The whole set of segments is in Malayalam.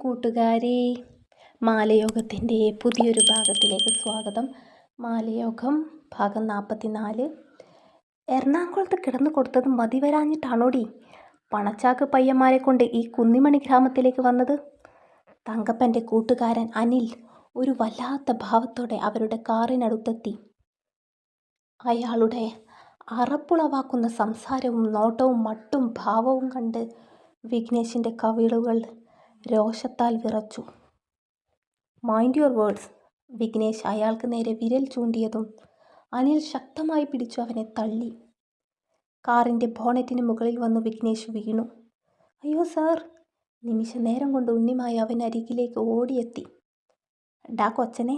കൂട്ടുകാരെ, മാലയോഗത്തിൻ്റെ പുതിയൊരു ഭാഗത്തിലേക്ക് സ്വാഗതം. മാലയോഗം ഭാഗം 44. എറണാകുളത്ത് കിടന്നു കൊടുത്തത് മതി വരാഞ്ഞിട്ടാണോടി പണച്ചാക്ക് പയ്യന്മാരെ കൊണ്ട് ഈ കുന്നിമണി ഗ്രാമത്തിലേക്ക് വന്നത്? തങ്കപ്പൻ്റെ കൂട്ടുകാരൻ അനിൽ ഒരു വല്ലാത്ത ഭാവത്തോടെ അവരുടെ കാറിനടുത്തെത്തി. അയാളുടെ അറപ്പുളവാക്കുന്ന സംസാരവും നോട്ടവും മട്ടും ഭാവവും കണ്ട് വിഘ്നേഷിൻ്റെ കവിളുകൾ രോഷത്താൽ വിറച്ചു. Mind your words. വിഘ്നേഷ് അയാൾക്ക് നേരെ വിരൽ ചൂണ്ടിയതും അനിൽ ശക്തമായി പിടിച്ചു അവനെ തള്ളി. കാറിൻ്റെ ബോണറ്റിന് മുകളിൽ വന്ന് വിഘ്നേഷ് വീണു. അയ്യോ സാർ! നിമിഷ നേരം കൊണ്ട് ഉണ്ണിമായി അവനരികിലേക്ക് ഓടിയെത്തി. ഡാ കൊച്ചനെ,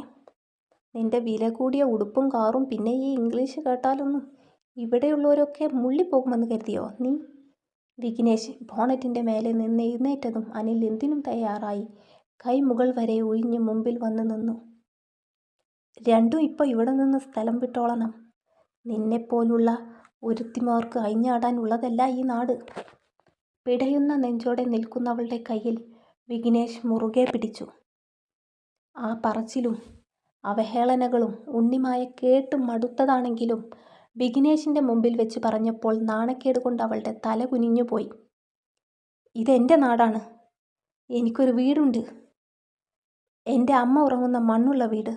നിന്റെ വില കൂടിയ ഉടുപ്പും കാറും പിന്നെ ഈ ഇംഗ്ലീഷ് കേട്ടാലൊന്നും ഇവിടെയുള്ളവരൊക്കെ മുള്ളിപ്പോകുമെന്ന് കരുതിയോ നീ? വിഘ്നേഷ് ബോണറ്റിൻ്റെ മേലെ നിന്ന് എഴുന്നേറ്റതും അനിൽ എന്തിനും തയ്യാറായി കൈ മുകൾ വരെ ഒഴിഞ്ഞ് മുമ്പിൽ വന്ന് നിന്നു. രണ്ടും ഇപ്പോൾ ഇവിടെ നിന്ന് സ്ഥലം വിട്ടോളണം. നിന്നെപ്പോലുള്ള ഒരുത്തിമാർക്ക് അഴിഞ്ഞാടാനുള്ളതല്ല ഈ നാട്. പിടയുന്ന നെഞ്ചോടെ നിൽക്കുന്നവളുടെ കയ്യിൽ വിഘ്നേഷ് മുറുകെ പിടിച്ചു. ആ പറച്ചിലും അവഹേളനകളും ഉണ്ണിമായ കേട്ട് മടുത്തതാണെങ്കിലും വിഘ്നേഷിൻ്റെ മുമ്പിൽ വെച്ച് പറഞ്ഞപ്പോൾ നാണക്കേട് കൊണ്ട് അവളുടെ തല കുനിഞ്ഞുപോയി. ഇതെൻ്റെ നാടാണ്. എനിക്കൊരു വീടുണ്ട്. എൻ്റെ അമ്മ ഉറങ്ങുന്ന മണ്ണുള്ള വീട്.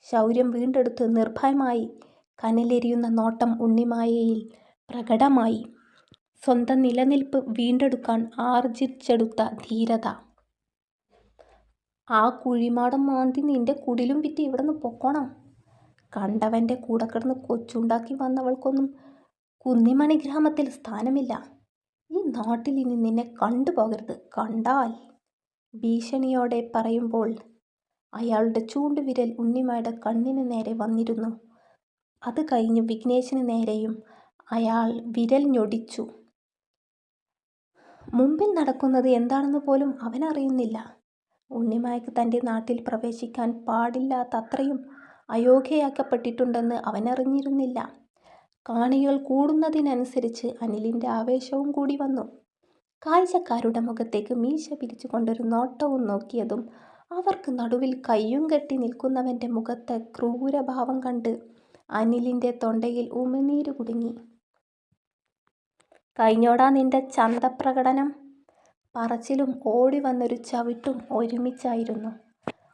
ശൗര്യം വീണ്ടെടുത്ത് നിർഭയമായി കനലെരിയുന്ന നോട്ടം ഉണ്ണിമായയിൽ പ്രകടമായി. സ്വന്തം നിലനിൽപ്പ് വീണ്ടെടുക്കാൻ ആർജിച്ചെടുത്ത ധീരത. ആ കുഴിമാടം മാന്തി നിന്റെ കുടിലും വിറ്റ് ഇവിടുന്ന് പൊക്കോണം. കണ്ടവൻ്റെ കൂടെ കിടന്ന് കൊച്ചുണ്ടാക്കി വന്നവൾക്കൊന്നും കുന്നിമണി ഗ്രാമത്തിൽ സ്ഥാനമില്ല. ഈ നാട്ടിൽ ഇനി നിന്നെ കണ്ടുപോകരുത്. കണ്ടാൽ ഭീഷണിയോടെ പറയുമ്പോൾ അയാളുടെ ചൂണ്ടുവിരൽ ഉണ്ണിമയുടെ കണ്ണിന് നേരെ വന്നിരുന്നു. അത് കഴിഞ്ഞ് വിഘ്നേഷിന് നേരെയും അയാൾ വിരൽ ഞൊടിച്ചു. മുമ്പിൽ നടക്കുന്നത് എന്താണെന്ന് പോലും അവനറിയുന്നില്ല. ഉണ്ണിമായ്ക്ക് തൻ്റെ നാട്ടിൽ പ്രവേശിക്കാൻ പാടില്ലാത്തത്രയും അയോഗ്യയാക്കപ്പെട്ടിട്ടുണ്ടെന്ന് അവനറിഞ്ഞിരുന്നില്ല. കാണികൾ കൂടുന്നതിനനുസരിച്ച് അനിലിൻ്റെ ആവേശവും കൂടി വന്നു. കാഴ്ചക്കാരുടെ മുഖത്തേക്ക് മീശ പിരിച്ചുകൊണ്ടൊരു നോട്ടവും നോക്കിയതും അവർക്ക് നടുവിൽ കയ്യും കെട്ടി നിൽക്കുന്നവൻ്റെ മുഖത്തെ ക്രൂരഭാവം കണ്ട് അനിലിൻ്റെ തൊണ്ടയിൽ ഉമിനീര് കുടുങ്ങി. കഴിഞ്ഞോടാ നിന്റെ ചന്തപ്രകടനം? പറച്ചിലും ഓടി വന്നൊരു ചവിട്ടും ഒരുമിച്ചായിരുന്നു.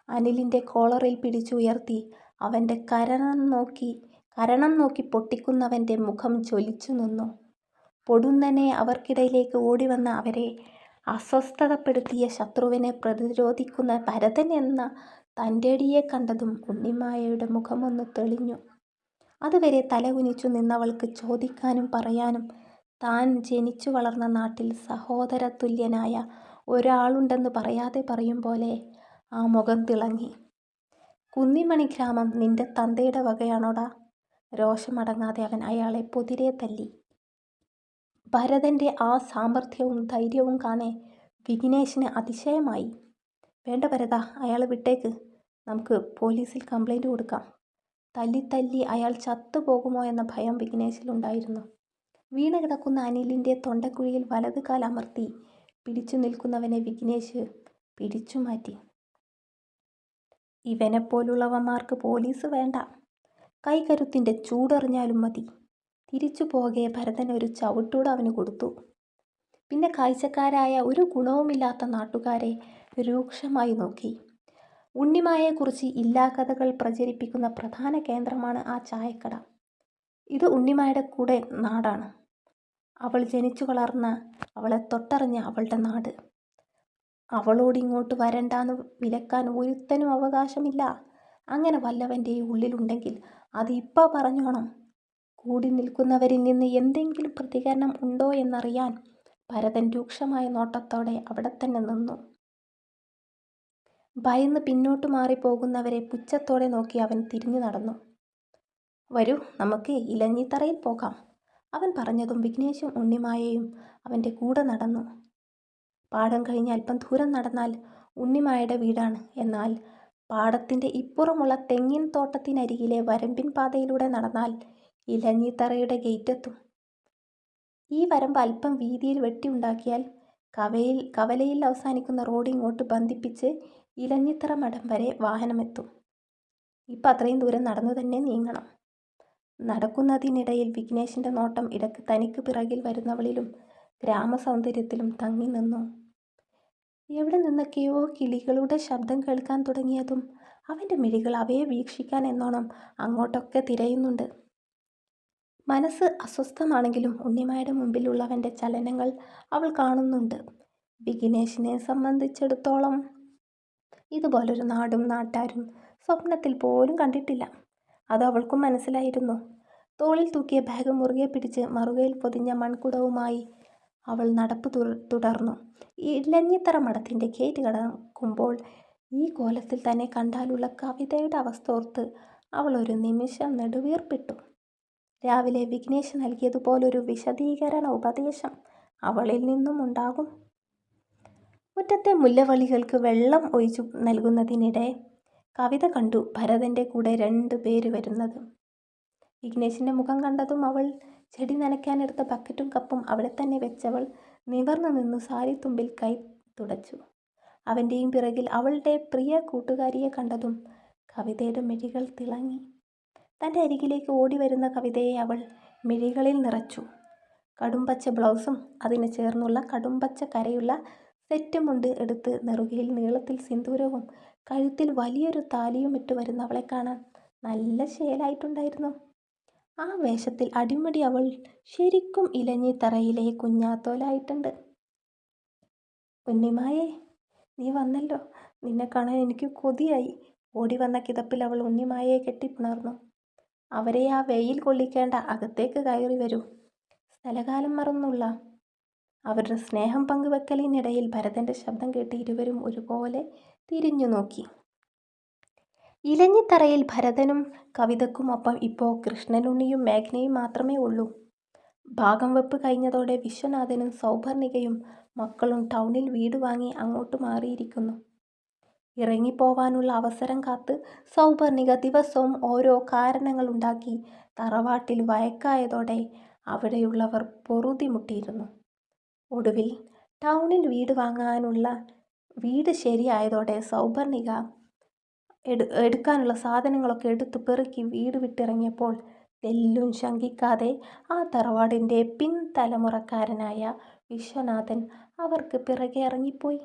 അനിലിൻ്റെ കോളറിൽ പിടിച്ചുയർത്തി അവൻ്റെ കരണം നോക്കി പൊട്ടിക്കുന്നവൻ്റെ മുഖം ജ്വലിച്ചു നിന്നു. പൊടുന്നനെ അവർക്കിടയിലേക്ക് ഓടിവന്ന അവരെ അസ്വസ്ഥതപ്പെടുത്തിയ ശത്രുവിനെ പ്രതിരോധിക്കുന്ന ഭരതൻ എന്ന തൻ്റെടിയെ കണ്ടതും ഉണ്ണിമായയുടെ മുഖമൊന്ന് തെളിഞ്ഞു. അതുവരെ തലകുനിച്ചു നിന്നവൾക്ക് ചോദിക്കാനും പറയാനും താൻ ജനിച്ചു വളർന്ന നാട്ടിൽ സഹോദരതുല്യനായ ഒരാളുണ്ടെന്ന് പറയാതെ പറയും പോലെ ആ മുഖം തിളങ്ങി. കുന്നിമണി ഗ്രാമം നിന്റെ തന്തയുടെ വകയാണോടാ? രോഷമടങ്ങാതെ അവൻ അയാളെ പൊതിരെ തല്ലി. ഭരതൻ്റെ ആ സാമർഥ്യവും ധൈര്യവും കാണെ വിഘ്നേഷിന് അതിശയമായി. വേണ്ട ഭരത, അയാളെ വിട്ടേക്ക്. നമുക്ക് പോലീസിൽ കംപ്ലൈൻറ്റ് കൊടുക്കാം. തല്ലി അയാൾ ചത്തുപോകുമോ എന്ന ഭയം വിഘ്നേഷിലുണ്ടായിരുന്നു. വീണ് കിടക്കുന്ന അനിലിൻ്റെ തൊണ്ടക്കുഴിയിൽ വലത് കാൽ അമർത്തി പിടിച്ചു നിൽക്കുന്നവനെ വിഘ്നേഷ് പിടിച്ചു മാറ്റി. ഇവനെപ്പോലുള്ളവന്മാർക്ക് പോലീസ് വേണ്ട. കൈകരുത്തിൻ്റെ ചൂടറിഞ്ഞാലും മതി. തിരിച്ചു പോകെ ഭരതൻ ഒരു ചവിട്ടൂട് അവന് കൊടുത്തു. പിന്നെ കാഴ്ചക്കാരായ ഒരു ഗുണവുമില്ലാത്ത നാട്ടുകാരെ രൂക്ഷമായി നോക്കി. ഉണ്ണിമായെക്കുറിച്ച് ഇല്ലാകഥകൾ പ്രചരിപ്പിക്കുന്ന പ്രധാന കേന്ദ്രമാണ് ആ ചായക്കട. ഇത് ഉണ്ണിമായുടെ കൂടെ നാടാണ്. അവൾ ജനിച്ചു വളർന്ന, അവളെ തൊട്ടറിഞ്ഞ അവളുടെ നാട്. അവളോട് ഇങ്ങോട്ട് വരണ്ടാന്ന് വിലക്കാൻ ഒരുത്തനും അവകാശമില്ല. അങ്ങനെ വല്ലവൻ്റെ ഉള്ളിലുണ്ടെങ്കിൽ അത് ഇപ്പം പറഞ്ഞോണം. കൂടി നിൽക്കുന്നവരിൽ നിന്ന് എന്തെങ്കിലും പ്രതികരണം ഉണ്ടോ എന്നറിയാൻ ഭരതൻ രൂക്ഷമായ നോട്ടത്തോടെ അവിടെ തന്നെ നിന്നു. ഭയന്ന് പിന്നോട്ട് മാറിപ്പോകുന്നവരെ പുച്ഛത്തോടെ നോക്കി അവൻ തിരിഞ്ഞു നടന്നു. വരൂ, നമുക്ക് ഇലഞ്ഞിത്തറയിൽ പോകാം. അവൻ പറഞ്ഞതും വിഘ്നേഷും ഉണ്ണിമായയും അവൻ്റെ കൂടെ നടന്നു. പാടം കഴിഞ്ഞ് അല്പം ദൂരം നടന്നാൽ ഉണ്ണിമായയുടെ വീടാണ്. എന്നാൽ പാടത്തിൻ്റെ ഇപ്പുറമുള്ള തെങ്ങിൻ തോട്ടത്തിനരികിലെ വരമ്പിൻ പാതയിലൂടെ നടന്നാൽ ഇലഞ്ഞിത്തറയുടെ ഗേറ്റെത്തും. ഈ വരമ്പ് അല്പം വീതിയിൽ വെട്ടി ഉണ്ടാക്കിയാൽ കവലയിൽ അവസാനിക്കുന്ന റോഡ് ഇങ്ങോട്ട് ബന്ധിപ്പിച്ച് ഇലഞ്ഞിത്തറ മഠം വരെ വാഹനമെത്തും. ഇപ്പം അത്രയും ദൂരം നടന്നു തന്നെ നീങ്ങണം. നടക്കുന്നതിനിടയിൽ വിഘ്നേഷിൻ്റെ നോട്ടം ഇടയ്ക്ക് തനിക്ക് പിറകിൽ വരുന്നവളിലും ഗ്രാമസൗന്ദര്യത്തിലും തങ്ങി നിന്നു. എവിടെ നിന്നൊക്കെയോ കിളികളുടെ ശബ്ദം കേൾക്കാൻ തുടങ്ങിയതും അവൻ്റെ മിഴികൾ അവയെ വീക്ഷിക്കാൻ എന്നോണം അങ്ങോട്ടൊക്കെ തിരയുന്നുണ്ട്. മനസ്സ് അസ്വസ്ഥമാണെങ്കിലും ഉണ്ണിമായുടെ മുമ്പിലുള്ളവൻ്റെ ചലനങ്ങൾ അവൾ കാണുന്നുണ്ട്. വിഘ്നേഷിനെ സംബന്ധിച്ചിടത്തോളം ഇതുപോലൊരു നാടും നാട്ടാരും സ്വപ്നത്തിൽ പോലും കണ്ടിട്ടില്ല. അത് അവൾക്കും മനസ്സിലായിരുന്നു. തോളിൽ തൂക്കിയ ബാഗ് മുറുകെ പിടിച്ച് മറുകയിൽ പൊതിഞ്ഞ മൺകുടവുമായി അവൾ നടപ്പ് തുടർന്നു. ഇലഞ്ഞിത്തറ മഠത്തിൻ്റെ ഗേറ്റ് കടക്കുമ്പോൾ ഈ കോലത്തിൽ തന്നെ കണ്ടാലുള്ള കവിതയുടെ അവസ്ഥ ഓർത്ത് അവൾ ഒരു നിമിഷം നെടുവീർപ്പിട്ടു. രാവിലെ വിഘ്നേഷ് നൽകിയതുപോലൊരു വിശദീകരണ ഉപദേശം അവളിൽ നിന്നും ഉണ്ടാകും. മുറ്റത്തെ മുല്ലവള്ളികൾക്ക് വെള്ളം ഒഴിച്ചു നൽകുന്നതിനിടെ കവിത കണ്ടു ഭരതൻ്റെ കൂടെ 2 പേര് വരുന്നത്. വിഘ്നേഷിൻ്റെ മുഖം കണ്ടതും അവൾ ചെടി നനയ്ക്കാനെടുത്ത ബക്കറ്റും കപ്പും അവിടെ തന്നെ വെച്ചവൾ നിവർന്നു നിന്ന് സാരിത്തുമ്പിൽ കൈ തുടച്ചു. അവൻ്റെയും പിറകിൽ അവളുടെ പ്രിയ കൂട്ടുകാരിയെ കണ്ടതും കവിതയുടെ മിഴികൾ തിളങ്ങി. തൻ്റെ അരികിലേക്ക് ഓടി വരുന്ന കവിതയെ അവൾ മിഴികളിൽ നിറച്ചു. കടുംപച്ച ബ്ലൗസും അതിന് ചേർന്നുള്ള കടുംപച്ച കരയുള്ള സെറ്റുമുണ്ട് എടുത്ത് നെറുകയിൽ നീളത്തിൽ സിന്ദൂരവും കഴുത്തിൽ വലിയൊരു താലിയും ഇട്ട് വരുന്നവളെ കാണാൻ നല്ല ശേലായിട്ടുണ്ടായിരുന്നു. ആ വേഷത്തിൽ അടിമുടി അവൾ ശരിക്കും ഇലഞ്ഞിത്തറയിലെ കുഞ്ഞാത്തോലായിട്ടുണ്ട്. ഉണ്ണിമായേ, നീ വന്നല്ലോ. നിന്നെ കാണാൻ എനിക്ക് കൊതിയായി. ഓടി വന്ന കിതപ്പിൽ അവൾ ഉണ്ണിമായയെ കെട്ടിപ്പുണർന്നു. അവരെ ആ വെയിൽ കൊള്ളിക്കേണ്ട, അകത്തേക്ക് കയറി വരൂ. സ്ഥലകാലം മറന്നുള്ള അവരുടെ സ്നേഹം പങ്കുവെക്കലിനിടയിൽ ഭരതൻ്റെ ശബ്ദം കേട്ട് ഇരുവരും ഒരുപോലെ തിരിഞ്ഞു നോക്കി. ഇലഞ്ഞിത്തറയിൽ ഭരതനും കവിതയ്ക്കുമൊപ്പം ഇപ്പോൾ കൃഷ്ണനുണ്ണിയും മേഘനയും മാത്രമേ ഉള്ളൂ. ഭാഗം വെപ്പ് കഴിഞ്ഞതോടെ വിശ്വനാഥനും സൗപർണികയും മക്കളും ടൗണിൽ വീട് വാങ്ങി അങ്ങോട്ട് മാറിയിരിക്കുന്നു. ഇറങ്ങിപ്പോവാനുള്ള അവസരം കാത്ത് സൗപർണിക ദിവസവും ഓരോ കാരണങ്ങളുണ്ടാക്കി തറവാട്ടിൽ വഴക്കായതോടെ അവിടെയുള്ളവർ പൊറുതിമുട്ടിയിരുന്നു. ഒടുവിൽ ടൗണിൽ വീട് വാങ്ങാനുള്ള വീട് ശരിയായതോടെ സൗപർണിക എടുക്കാനുള്ള സാധനങ്ങളൊക്കെ എടുത്തു പെറുക്കി വീട് വിട്ടിറങ്ങിയപ്പോൾ തെല്ലും ശങ്കിക്കാതെ ആ തറവാടിൻ്റെ പിൻതലമുറക്കാരനായ വിശ്വനാഥൻ അവർക്ക് പിറകെ ഇറങ്ങിപ്പോയി.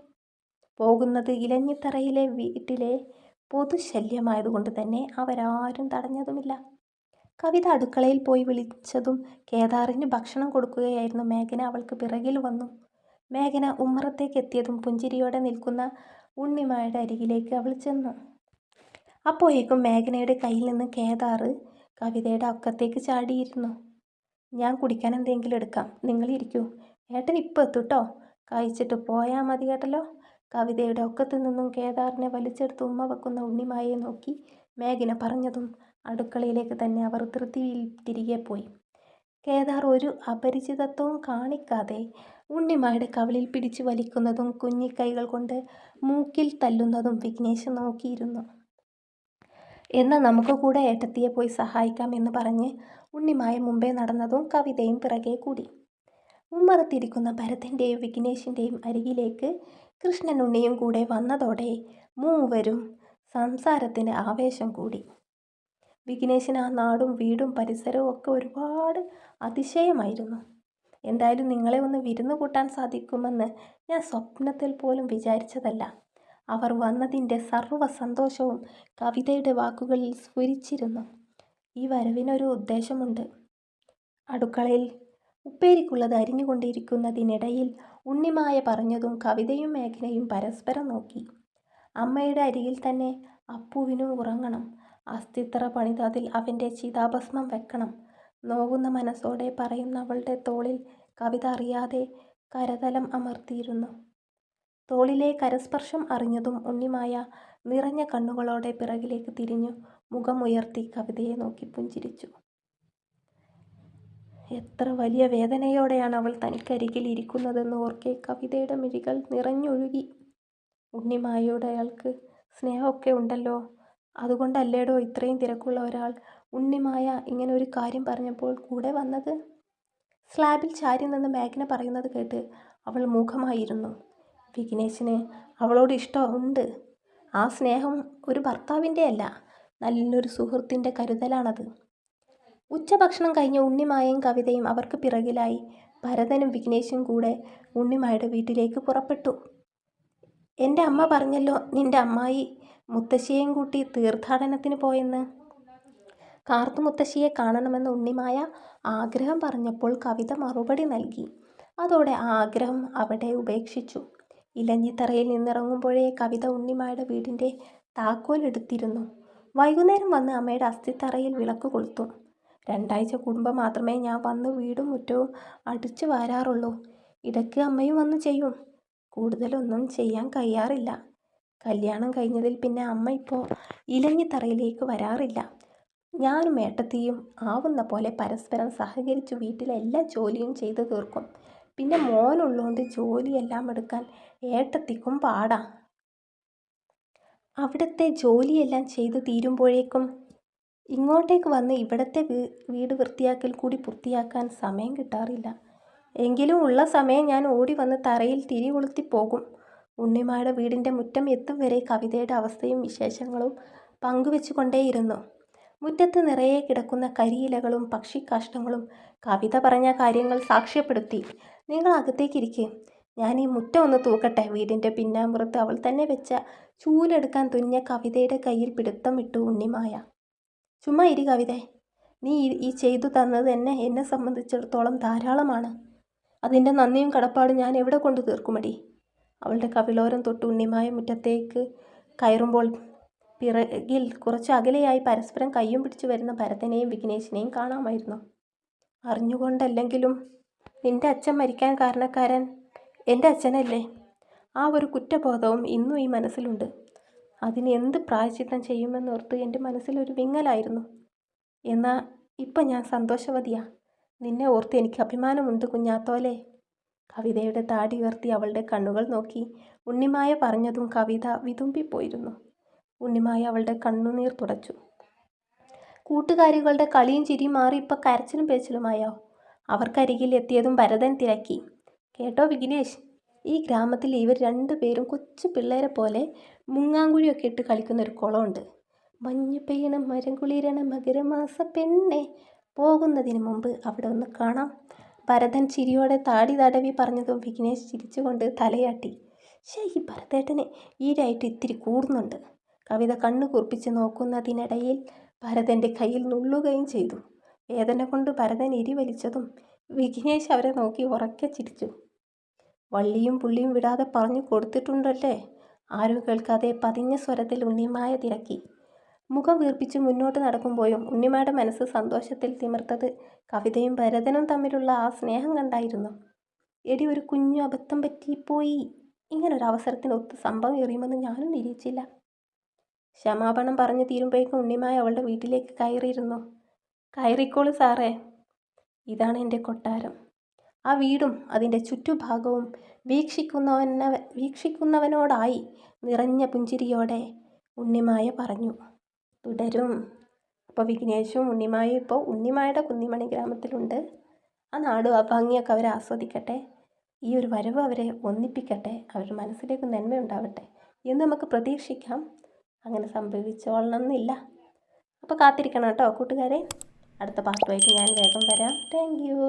പോകുന്നത് ഇലഞ്ഞിത്തറയിലെ വീട്ടിലെ പൊതുശല്യമായതുകൊണ്ട് തന്നെ അവരാരും തടഞ്ഞതുമില്ല. കവിത അടുക്കളയിൽ പോയി വിളിച്ചതും കേദാറിന് ഭക്ഷണം കൊടുക്കുകയായിരുന്നു മേഘന അവൾക്ക് പിറകിൽ വന്നു. മേഘന ഉമ്മറത്തേക്ക് എത്തിയതും പുഞ്ചിരിയോടെ നിൽക്കുന്ന ഉണ്ണിമായുടെ അരികിലേക്ക് അവൾ ചെന്നു. അപ്പോഴേക്കും മേഘനയുടെ കയ്യിൽ നിന്ന് കേദാറ് കവിതയുടെ അക്കത്തേക്ക് ചാടിയിരുന്നു. ഞാൻ കുടിക്കാൻ എന്തെങ്കിലും എടുക്കാം, നിങ്ങളിരിക്കൂ. ഏട്ടൻ ഇപ്പോൾ എത്തൂട്ടോ. കഴിച്ചിട്ട് പോയാൽ മതി കേട്ടല്ലോ. കവിതയുടെ ഒക്കത്തു നിന്നും കേദാറിനെ വലിച്ചെടുത്ത് ഉമ്മ വെക്കുന്ന ഉണ്ണിമായെ നോക്കി മേഘന പറഞ്ഞതും അടുക്കളയിലേക്ക് തന്നെ അവർ ധൃതിയിൽ തിരികെ പോയി. കേദാർ ഒരു അപരിചിതത്വവും കാണിക്കാതെ ഉണ്ണിമായുടെ കവിളിൽ പിടിച്ചു വലിക്കുന്നതും കുഞ്ഞിക്കൈകൾ കൊണ്ട് മൂക്കിൽ തല്ലുന്നതും വിഘ്നേഷ് നോക്കിയിരുന്നു. എന്നാൽ നമുക്ക് കൂടെ ഏട്ടത്തിയെ പോയി സഹായിക്കാം എന്ന് പറഞ്ഞ് ഉണ്ണിമായ മുമ്പേ നടന്നതും കവിതയും പിറകെ കൂടി. ഉമ്മറത്തിരിക്കുന്ന ഭരതൻ്റെയും വിഘ്നേഷിൻ്റെയും അരികിലേക്ക് കൃഷ്ണനുണ്ണിയും കൂടെ വന്നതോടെ മൂവരും സംസാരത്തിൻ്റെ ആവേശം കൂടി. വിഘ്നേഷിന് ആ നാടും വീടും പരിസരവും ഒക്കെ ഒരുപാട് അതിശയമായിരുന്നു. എന്തായാലും നിങ്ങളെ ഒന്ന് വിരുന്നു കൂട്ടാൻ സാധിക്കുമെന്ന് ഞാൻ സ്വപ്നത്തിൽ പോലും വിചാരിച്ചതല്ല. അവർ വന്നതിൻ്റെ സർവ്വ സന്തോഷവും കവിതയുടെ വാക്കുകളിൽ സ്ഫുരിച്ചിരുന്നു. ഈ വരവിനൊരു ഉദ്ദേശമുണ്ട്. അടുക്കളയിൽ ഉപ്പേരിക്കുള്ളത് അരിഞ്ഞുകൊണ്ടിരിക്കുന്നതിനിടയിൽ ഉണ്ണിമായ പറഞ്ഞതും കവിതയും മേഘനയും പരസ്പരം നോക്കി. അമ്മയുടെ അരികിൽ തന്നെ അപ്പുവിനും ഉറങ്ങണം. അസ്ഥിത്തറ പണിത് അതിൽ അവൻ്റെ ചിതാഭസ്മം വെക്കണം. നോവുന്ന മനസ്സോടെ പറയുന്നവളുടെ തോളിൽ കവിത അറിയാതെ കരതലം അമർത്തിയിരുന്നു. തോളിലെ കരസ്പർശം അറിഞ്ഞതും ഉണ്ണിമായ നിറഞ്ഞ കണ്ണുകളോടെ പിറകിലേക്ക് തിരിഞ്ഞു മുഖമുയർത്തി കവിതയെ നോക്കി പുഞ്ചിരിച്ചു. എത്ര വലിയ വേദനയോടെയാണ് അവൾ തനിക്കരികിൽ ഇരിക്കുന്നതെന്ന് ഓർക്കെ കവിതയുടെ മിഴികൾ നിറഞ്ഞൊഴുകി. ഉണ്ണിമായോട് അയാൾക്ക് സ്നേഹമൊക്കെ ഉണ്ടല്ലോ. അതുകൊണ്ടല്ലേടോ ഇത്രയും തിരക്കുള്ള ഒരാൾ ഉണ്ണിമായ ഇങ്ങനെ ഒരു കാര്യം പറഞ്ഞപ്പോൾ കൂടെ വന്നത്. സ്ലാബിൽ ചാരി നിന്ന് മേഘന പറയുന്നത് കേട്ട് അവൾ മൂകമായിരുന്നു. വിഘ്നേശിന് അവളോട് ഇഷ്ടമുണ്ട്. ആ സ്നേഹം ഒരു ഭർത്താവിൻ്റെ അല്ല, നല്ലൊരു സുഹൃത്തിൻ്റെ കരുതലാണത്. ഉച്ചഭക്ഷണം കഴിഞ്ഞ് ഉണ്ണിമായയും കവിതയും അവർക്ക് പിറകിലായി. ഭരതനും വിഘ്നേശും കൂടെ ഉണ്ണിമായുടെ വീട്ടിലേക്ക് പുറപ്പെട്ടു. എൻ്റെ അമ്മ പറഞ്ഞല്ലോ നിന്റെ അമ്മായി മുത്തശ്ശിയെയും കൂട്ടി തീർത്ഥാടനത്തിന് പോയെന്ന്. കാർത്തുമുത്തശ്ശിയെ കാണണമെന്ന് ഉണ്ണിമായ ആഗ്രഹം പറഞ്ഞപ്പോൾ കവിത മറുപടി നൽകി. അതോടെ ആ ആഗ്രഹം അവിടെ ഉപേക്ഷിച്ചു. ഇലഞ്ഞിത്തറയിൽ നിന്നിറങ്ങുമ്പോഴേ കവിത ഉണ്ണിമായുടെ വീടിൻ്റെ താക്കോൽ എടുത്തിരുന്നു. വൈകുന്നേരം വന്ന് അമ്മയുടെ അസ്ഥിത്തറയിൽ വിളക്ക് കൊളുത്തും. 2 ആഴ്ച കൂടുമ്പോൾ മാത്രമേ ഞാൻ വന്ന് വീടും മുറ്റവും അടിച്ചു വാരാറുള്ളൂ. ഇടയ്ക്ക് അമ്മയും വന്ന് ചെയ്യും. കൂടുതലൊന്നും ചെയ്യാൻ കഴിയാറില്ല. കല്യാണം കഴിഞ്ഞതിൽ പിന്നെ അമ്മ ഇപ്പോൾ ഇലഞ്ഞിത്തറയിലേക്ക് വരാറില്ല. ഞാനും ഏട്ടത്തിയും ആവുന്ന പോലെ പരസ്പരം സഹകരിച്ച് വീട്ടിലെ എല്ലാ ജോലിയും ചെയ്തു തീർക്കും. പിന്നെ മോനുള്ളതുകൊണ്ട് ജോലിയെല്ലാം എടുക്കാൻ ഏട്ടത്തിക്കും പാടാ. അവിടുത്തെ ജോലിയെല്ലാം ചെയ്ത് തീരുമ്പോഴേക്കും ഇങ്ങോട്ടേക്ക് വന്ന് ഇവിടുത്തെ വീട് വൃത്തിയാക്കൽ കൂടി പൂർത്തിയാക്കാൻ സമയം കിട്ടാറില്ല. എങ്കിലും ഉള്ള സമയം ഞാൻ ഓടി വന്ന് തറയിൽ തിരി കൊളുത്തി പോകും. ഉണ്ണിമായുടെ വീടിൻ്റെ മുറ്റം എത്തും വരെ കവിതയുടെ അവസ്ഥയും വിശേഷങ്ങളും പങ്കുവെച്ചു കൊണ്ടേയിരുന്നു. മുറ്റത്ത് നിറയെ കിടക്കുന്ന കരിയിലകളും പക്ഷിക്കാഷ്ടങ്ങളും കവിത പറഞ്ഞ കാര്യങ്ങൾ സാക്ഷ്യപ്പെടുത്തി. നിങ്ങൾ അകത്തേക്കിരിക്കുക, ഞാൻ ഈ മുറ്റം ഒന്ന് തൂക്കട്ടെ. വീടിൻ്റെ പിന്നാമ്പുറത്ത് അവൾ തന്നെ വെച്ച ചൂലെടുക്കാൻ തുനിഞ്ഞ കവിതയുടെ കയ്യിൽ പിടുത്തം വിട്ടു ഉണ്ണിമായ. ചുമ്മാ ഇരി കവിതേ, നീ ഈ ചെയ്തു തന്നത് എന്നെ സംബന്ധിച്ചിടത്തോളം ധാരാളമാണ്. അതിൻ്റെ നന്ദിയും കടപ്പാടും ഞാൻ എവിടെ കൊണ്ട് തീർക്കുമടി. അവളുടെ കവിളോരം തൊട്ട് ഉണ്ണിമായ മുറ്റത്തേക്ക് കയറുമ്പോൾ പിറകിൽ കുറച്ച് അകലെയായി പരസ്പരം കയ്യും പിടിച്ചു വരുന്ന ഭരതനെയും വിഘ്നേശിനെയും കാണാമായിരുന്നു. അറിഞ്ഞുകൊണ്ടല്ലെങ്കിലും നിന്റെ അച്ഛൻ മരിക്കാൻ കാരണക്കാരൻ എൻ്റെ അച്ഛനല്ലേ? ആ ഒരു കുറ്റബോധവും ഇന്നും ഈ മനസ്സിലുണ്ട്. അതിന് എന്ത് പ്രായശ്ചിത്തം ചെയ്യുമെന്നോർത്ത് എൻ്റെ മനസ്സിലൊരു വിങ്ങലായിരുന്നു. എന്നാൽ ഇപ്പം ഞാൻ സന്തോഷവതിയാ. നിന്നെ ഓർത്ത് എനിക്ക് അഭിമാനമുണ്ട് കുഞ്ഞാത്തോലെ. കവിതയുടെ താടി ഉയർത്തി അവളുടെ കണ്ണുകൾ നോക്കി ഉണ്ണിമായ പറഞ്ഞതും കവിത വിതുമ്പിപ്പോയിരുന്നു. ഉണ്ണിമായ അവളുടെ കണ്ണുനീർ തുടച്ചു. കൂട്ടുകാരികളുടെ കളിയും ചിരിയും മാറി ഇപ്പം കരച്ചിലും പേച്ചിലുമായോ? അവർക്കരികിൽ എത്തിയതും ഭരതൻ തിരക്കി. കേട്ടോ വിഘ്നേഷ്, ഈ ഗ്രാമത്തിൽ ഇവർ 2 പേരും കൊച്ചു പിള്ളേരെ പോലെ മുങ്ങാങ്കുഴിയൊക്കെ ഇട്ട് കളിക്കുന്നൊരു കുളമുണ്ട്. മഞ്ഞു പെയ്യണം മരം കുളിരണം മകരമാസ പെണ്ണെ, പോകുന്നതിന് മുമ്പ് അവിടെ ഒന്ന് കാണാം. ഭരതൻ ചിരിയോടെ താടി തടവി പറഞ്ഞതും വിഘ്നേഷ് ചിരിച്ചുകൊണ്ട് തലയാട്ടി. ഈ ഭരതേട്ടന് ഈരായിട്ട് ഇത്തിരി കൂടുന്നുണ്ട്. കവിത കണ്ണു കുറിപ്പിച്ച് നോക്കുന്നതിനിടയിൽ ഭരതൻ്റെ കയ്യിൽ നുള്ളുകയും ചെയ്തു. വേദന കൊണ്ട് ഭരതൻ എരി വലിച്ചതും വിഘ്നേഷ് അവരെ നോക്കി ഉറക്കെ ചിരിച്ചു. വള്ളിയും പുള്ളിയും വിടാതെ പറഞ്ഞു കൊടുത്തിട്ടുണ്ടല്ലേ? ആരും കേൾക്കാതെ പതിഞ്ഞ സ്വരത്തിൽ ഉണ്ണിമായ തിരക്കി. മുഖം വീർപ്പിച്ച് മുന്നോട്ട് നടക്കുമ്പോഴും ഉണ്ണിമായുടെ മനസ്സ് സന്തോഷത്തിൽ തിമിർത്തത് കവിതയും ഭരതനും തമ്മിലുള്ള ആ സ്നേഹം കണ്ടായിരുന്നു. എടി, ഒരു കുഞ്ഞു അബദ്ധം പറ്റിപ്പോയി. ഇങ്ങനൊരവസരത്തിനൊത്ത് സംഭവം എറിയുമെന്ന് ഞാനും നിരീക്ഷിച്ചില്ല. ക്ഷമാപണം പറഞ്ഞു തീരുമ്പോഴേക്കും ഉണ്ണിമായ അവളുടെ വീട്ടിലേക്ക് കയറിയിരുന്നു. കയറിക്കോളൂ സാറേ, ഇതാണ് എൻ്റെ കൊട്ടാരം. ആ വീടും അതിൻ്റെ ചുറ്റുഭാഗവും വീക്ഷിക്കുന്നവനോടായി നിറഞ്ഞ പുഞ്ചിരിയോടെ ഉണ്ണിമായ പറഞ്ഞു. തുടരും. അപ്പോൾ വിഘ്നേഷും ഉണ്ണിമായും ഇപ്പോൾ ഉണ്ണിമായുടെ കുന്നിമണി ഗ്രാമത്തിലുണ്ട്. ആ നാടും ആ ഭംഗിയൊക്കെ അവരെ ആസ്വദിക്കട്ടെ. ഈ ഒരു വരവ് അവരെ ഒന്നിപ്പിക്കട്ടെ, അവരുടെ മനസ്സിലേക്ക് നന്മയുണ്ടാവട്ടെ എന്ന് നമുക്ക് പ്രതീക്ഷിക്കാം. അങ്ങനെ സംഭവിച്ചോളണമെന്നില്ല. അപ്പോൾ കാത്തിരിക്കണം കേട്ടോ കൂട്ടുകാരെ. അടുത്ത പാർട്ടുമായിട്ട് ഞാൻ വേഗം വരാം. Thank you.